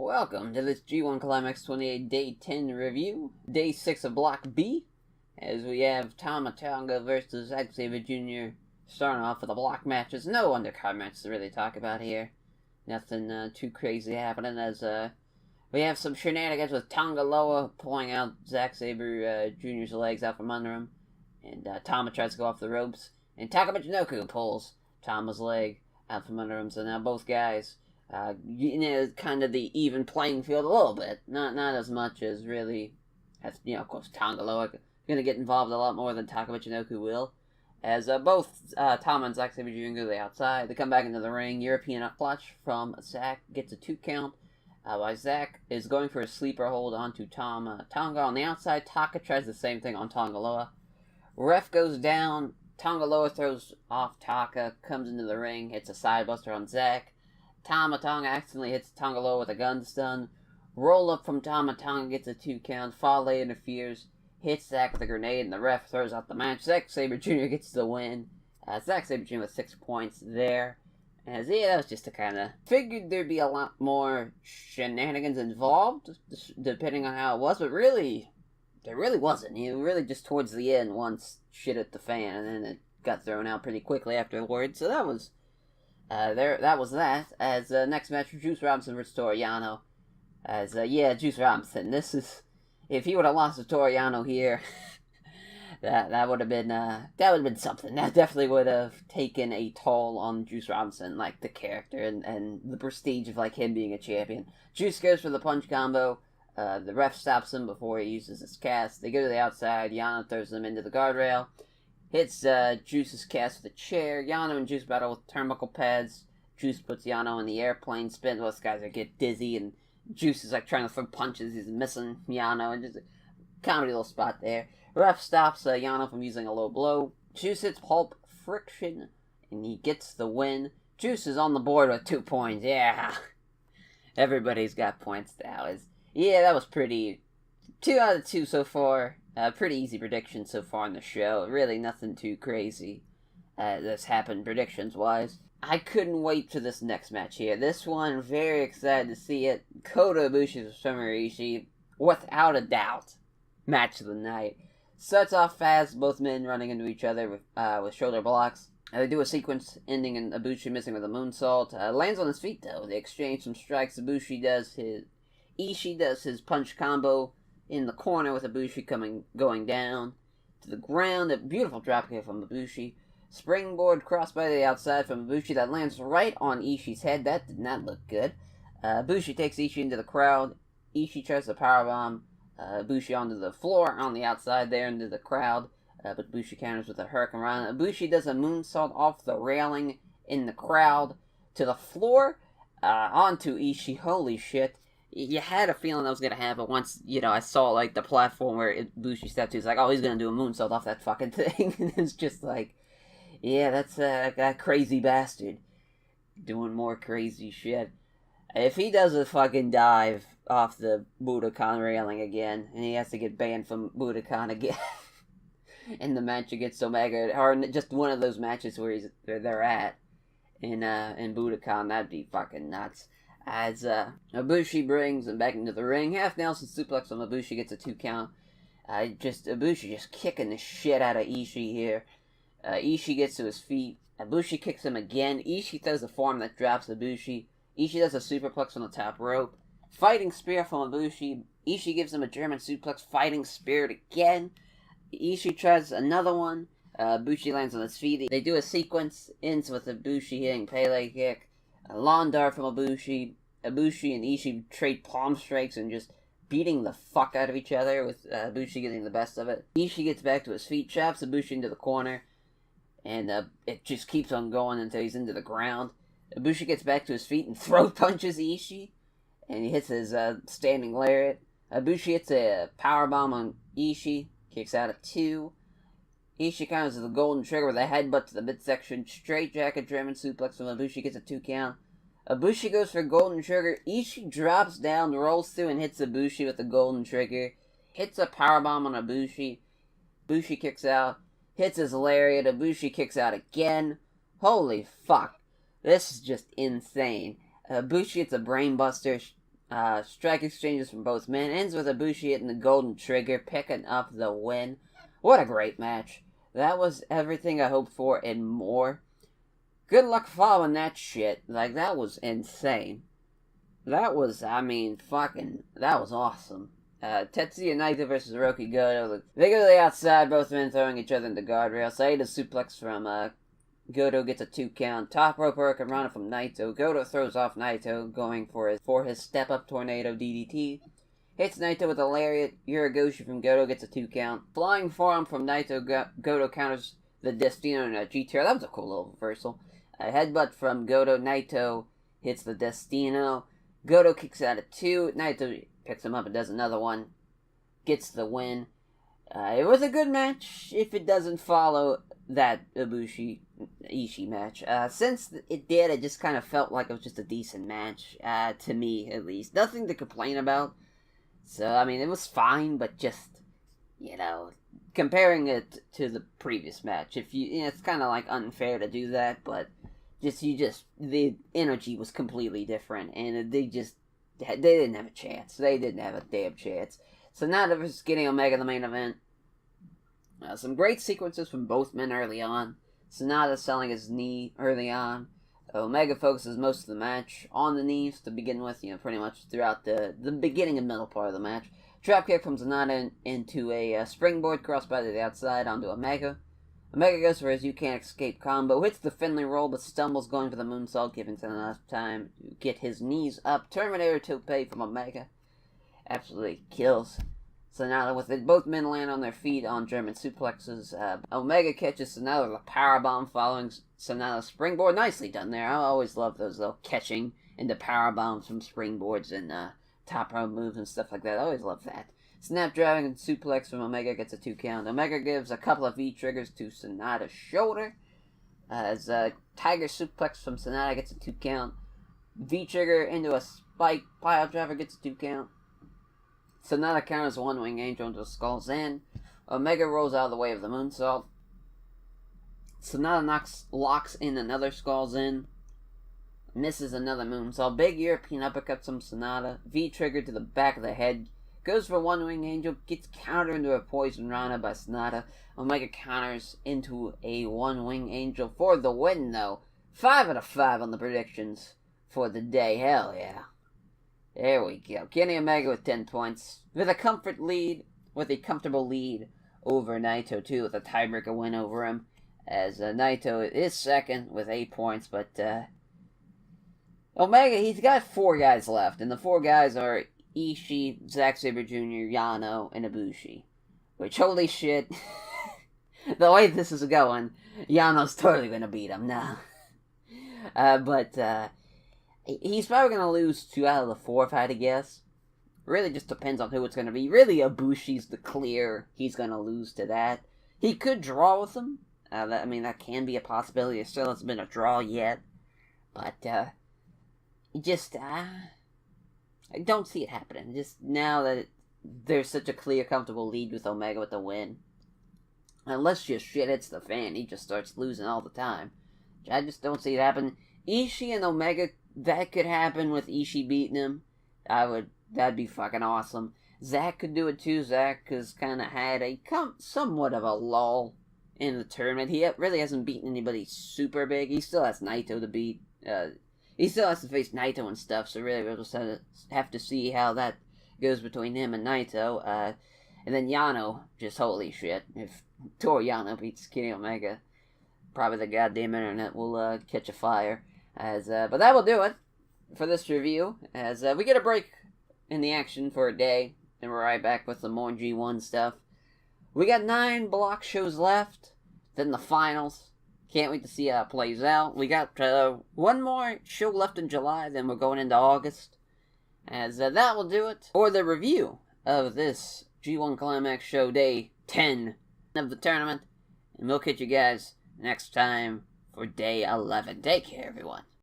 Welcome to this G1 Climax 28 Day 10 review, Day 6 of Block B, as we have Tama Tonga versus Zack Sabre Jr. starting off with the block matches. No undercard matches to really talk about here. Nothing too crazy happening as we have some shenanigans with Tonga Loa pulling out Zack Sabre Jr.'s legs out from under him, and Tama tries to go off the ropes, and Takamichinoku pulls Tama's leg out from under him, so now both guys kind of the even playing field a little bit. Not as much as really, as, of course, Tonga Loa going to get involved a lot more than Takamichinoku will. As both Tama and Zack Sabre Jr. go to the outside, they come back into the ring. European up clutch from Zack gets a 2 count. While Zack is going for a sleeper hold onto Tonga on the outside, Taka tries the same thing on Tonga Loa. Ref goes down. Tonga Loa throws off Taka, comes into the ring, hits a sidebuster on Zack. Tonga accidentally hits Tonga Loa with a gun stun. Roll up from Tonga gets a 2 count. Fale interferes, hits Zack with a grenade, and the ref throws out the match. Zack Sabre Jr. gets the win. Zack Sabre Jr. with 6 points there. That was just a kind of... Figured there'd be a lot more shenanigans involved, depending on how it was, but really, there really wasn't. Really just towards the end, once shit hit the fan, and then it got thrown out pretty quickly afterwards. So that was... that was that. As next match, Juice Robinson versus Toru Yano. As Juice Robinson. This is, if he would have lost to Toru Yano here, that would have been something. That definitely would have taken a toll on Juice Robinson, like the character and the prestige of like him being a champion. Juice goes for the punch combo. The ref stops him before he uses his cast. They go to the outside. Yano throws him into the guardrail. Hits Juice's cast with a chair. Yano and Juice battle with turnbuckle pads. Juice puts Yano in the airplane spin. Both guys get dizzy, and Juice is like trying to throw punches. He's missing Yano, and just a comedy little spot there. Ref stops Yano from using a low blow. Juice hits Pulp Friction, and he gets the win. Juice is on the board with 2 points. Yeah, everybody's got points now. That was pretty. 2 out of 2 so far. Pretty easy prediction so far in the show. Really nothing too crazy that's happened predictions-wise. I couldn't wait for this next match here. This one, very excited to see it. Kota Ibushi versus Tomohiro Ishii, without a doubt, match of the night. Starts off fast, both men running into each other with shoulder blocks. They do a sequence ending in Ibushi missing with a moonsault. Lands on his feet, though. They exchange some strikes. Ishii does his punch combo in the corner with Ibushi going down to the ground. A beautiful dropkick from Ibushi. Springboard crossbody to the outside from Ibushi that lands right on Ishii's head. That did not look good. Ibushi takes Ishii into the crowd. Ishii tries to powerbomb Ibushi onto the floor on the outside there into the crowd. But Ibushi counters with a Hurricane Rana. Ibushi does a moonsault off the railing in the crowd to the floor onto Ishii. Holy shit. You had a feeling that was going to happen once, I saw, like, the platform where Ibushi stepped to. It's like, oh, he's going to do a moonsault off that fucking thing. And it's just like, yeah, that's that crazy bastard doing more crazy shit. If he does a fucking dive off the Budokan railing again, and he has to get banned from Budokan again, and the match gets Omega, or just one of those matches where they're at in Budokan, that'd be fucking nuts. As Ibushi brings him back into the ring. Half Nelson suplex on Ibushi gets a 2 count. Ibushi just kicking the shit out of Ishii here. Ishii gets to his feet. Ibushi kicks him again. Ishii throws a form that drops Ibushi. Ishii does a superplex on the top rope. Fighting spear from Ibushi. Ishii gives him a German suplex. Fighting spear again. Ishii tries another one. Ibushi lands on his feet. They do a sequence. Ends with Ibushi hitting Pele kick. A lawn dart from Ibushi. Ibushi and Ishii trade palm strikes and just beating the fuck out of each other, with Ibushi getting the best of it. Ishii gets back to his feet, chops Ibushi into the corner, and it just keeps on going until he's into the ground. Ibushi gets back to his feet and throw punches Ishii, and he hits his standing lariat. Ibushi hits a powerbomb on Ishii, kicks out at 2. Ishii counters the golden trigger with a headbutt to the midsection. Straight jacket German suplex from Ibushi, gets a 2 count. Ibushi goes for golden trigger. Ishii drops down, rolls through, and hits Ibushi with the golden trigger. Hits a powerbomb on Ibushi. Ibushi kicks out. Hits his lariat. Ibushi kicks out again. Holy fuck. This is just insane. Ibushi hits a brainbuster. Strike exchanges from both men. Ends with Ibushi hitting the golden trigger, picking up the win. What a great match. That was everything I hoped for and more. Good luck following that shit. Like, that was insane. That was, that was awesome. Tetsuya Naito versus Hiroki Goto. They go to the outside, both men throwing each other into guardrails. Saida suplex from Goto gets a 2 count. Top rope hurricanrana from Naito. Goto throws off Naito, going for his step-up tornado DDT. Hits Naito with a lariat. Uragoshi from Goto gets a 2 count. Flying forearm from Naito. Goto counters the Destino and a GTR. That was a cool little reversal. A headbutt from Goto. Naito hits the Destino. Goto kicks out at 2. Naito picks him up and does another one. Gets the win. It was a good match if it doesn't follow that Ibushi-Ishii match. Since it did, it just kind of felt like it was just a decent match, to me at least. Nothing to complain about. So, I mean, it was fine, but just, comparing it to the previous match, it's kind of like unfair to do that, but the energy was completely different, and they didn't have a chance. They didn't have a damn chance. So now they're just getting Omega the main event. Some great sequences from both men early on. Sonata selling his knee early on. Omega focuses most of the match on the knees to begin with, pretty much throughout the beginning and middle part of the match. Dropkick from Sonata into a springboard crossbody to the outside onto Omega. Omega goes for his You Can't Escape combo, hits the Finlay roll, but stumbles going for the moonsault, giving Sonata enough time to get his knees up. Terminator Tope from Omega. Absolutely kills Sonata with it. Both men land on their feet on German suplexes. Omega catches Sonata with a powerbomb following Sonata's springboard. Nicely done there. I always love those little catching into powerbombs from springboards and top rope moves and stuff like that. I always love that. Snapdragon suplex from Omega gets a 2 count. Omega gives a couple of V-triggers to Sonata's shoulder. As Tiger suplex from Sonata gets a 2 count. V-trigger into a spike pile driver gets a 2 count. Sonata counters one wing angel into a Skull's End. Omega rolls out of the way of the moonsault. Sonata locks in another Skull's End. Misses another moonsault. Big European uppercut from Sonata. V-trigger to the back of the head. Goes for one wing angel. Gets countered into a poison rana by Sonata. Omega counters into a one wing angel for the win, though. 5 out of 5 on the predictions for the day. Hell yeah. There we go. Kenny Omega with 10 points. With a comfortable lead over Naito, too, with a tiebreaker win over him. As Naito is second with 8 points, but Omega, he's got 4 guys left, and the 4 guys are Ishii, Zack Sabre Jr., Yano, and Ibushi. Which, holy shit, the way this is going, Yano's totally gonna beat him now. But he's probably going to lose 2 out of the 4, if I had to guess. Really just depends on who it's going to be. Really, Ibushi's the clear. He's going to lose to that. He could draw with him. That can be a possibility. It still hasn't been a draw yet. But, I don't see it happening. Just now that there's such a clear, comfortable lead with Omega with the win. Unless your shit hits the fan, he just starts losing all the time. I just don't see it happen. Ishii and Omega, that could happen with Ishii beating him. That'd be fucking awesome. Zack could do it too. Zack has kind of had somewhat of a lull in the tournament. He really hasn't beaten anybody super big. He still has Naito to beat. He still has to face Naito and stuff, so really we'll just have to see how that goes between him and Naito. And then Yano, just holy shit. If Toru Yano beats Kenny Omega, probably the goddamn internet will catch a fire. But that will do it for this review, as we get a break in the action for a day, and we're right back with some more G1 stuff. We got 9 block shows left, then the finals. Can't wait to see how it plays out. We got 1 more show left in July, then we're going into August. As that will do it for the review of this G1 Climax show day 10 of the tournament. And we'll catch you guys next time for day 11. Take care, everyone.